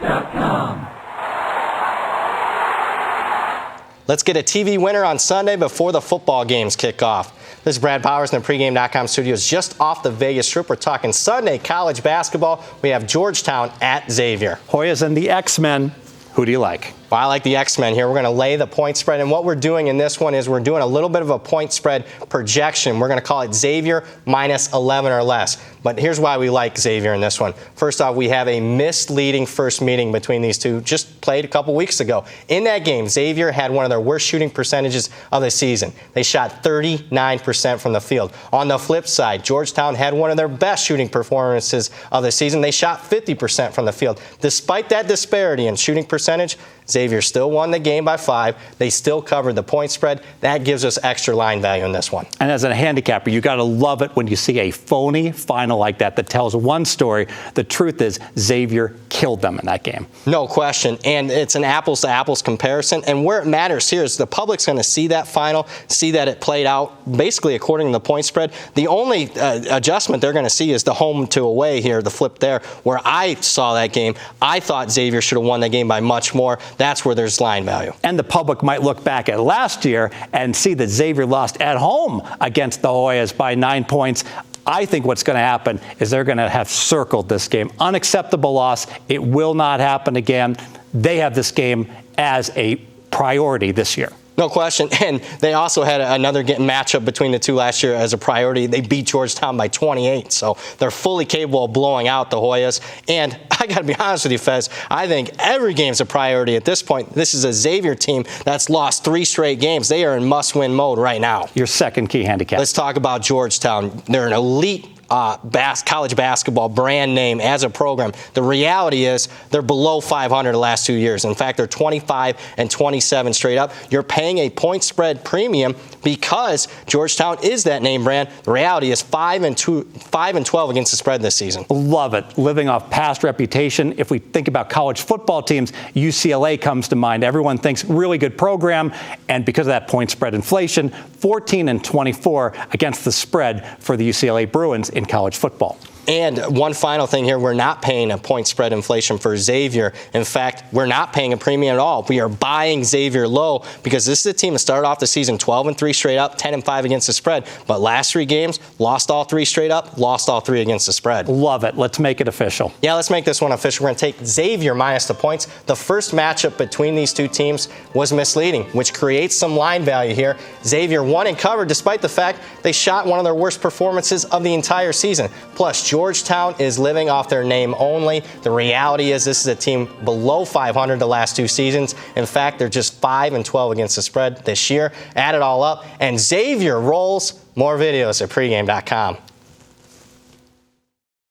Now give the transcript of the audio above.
pregame.com. Let's get a TV winner on Sunday before the football games kick off. This is Brad Powers in the pregame.com studios just off the Vegas Strip. We're talking Sunday college basketball. We have Georgetown at Xavier. Hoyas and the X-Men. Who do you like? Well, I like the X-Men here. We're going to lay the point spread. And what we're doing in this one is we're doing a little bit of a point spread projection. We're going to call it Xavier minus 11 or less. But here's why we like Xavier in this one. First off, we have a misleading first meeting between these two, just played a couple weeks ago. In that game, Xavier had one of their worst shooting percentages of the season. They shot 39% from the field. On the flip side, Georgetown had one of their best shooting performances of the season. They shot 50% from the field. Despite that disparity in shooting percentage, Xavier still won the game by 5. They still covered the point spread. That gives us extra line value in this one. And as a handicapper, you got to love it when you see a phony final like that tells one story. The truth is Xavier killed them in that game. No question. And it's an apples-to-apples comparison. And where it matters here is the public's going to see that final, see that it played out basically according to the point spread. The only adjustment they're going to see is the home to away here, the flip there. Where I saw that game, I thought Xavier should have won the game by much more. That's where there's line value. And the public might look back at last year and see that Xavier lost at home against the Hoyas by 9 points. I think what's going to happen is they're going to have circled this game. Unacceptable loss. It will not happen again. They have this game as a priority this year. No question. And they also had another matchup between the two last year as a priority. They beat Georgetown by 28. So they're fully capable of blowing out the Hoyas. And I got to be honest with you, Fez, I think every game's a priority at this point. This is a Xavier team that's lost 3 straight games. They are in must-win mode right now. Your second key handicap. Let's talk about Georgetown. They're an elite college basketball brand name as a program. The reality is they're below 500 the last 2 years. In fact, they're 25 and 27 straight up. You're paying a point spread premium because Georgetown is that name brand. The reality is 5 and 12 against the spread this season. Love it. Living off past reputation. If we think about college football teams, UCLA comes to mind. Everyone thinks really good program, and because of that point spread inflation, 14 and 24 against the spread for the UCLA Bruins in college football. And one final thing here, we're not paying a point spread inflation for Xavier. In fact, we're not paying a premium at all. We are buying Xavier low because this is a team that started off the season 12 and 3 straight up, 10 and 5 against the spread. But last 3 games, lost all 3 straight up, lost all 3 against the spread. Love it. Let's make it official. Yeah, let's make this one official. We're going to take Xavier minus the points. The first matchup between these two teams was misleading, which creates some line value here. Xavier won and covered despite the fact they shot one of their worst performances of the entire season. Plus, Georgetown is living off their name only. The reality is this is a team below 500 the last 2 seasons. In fact, they're just 5 and 12 against the spread this year. Add it all up, and Xavier rolls. More videos at pregame.com.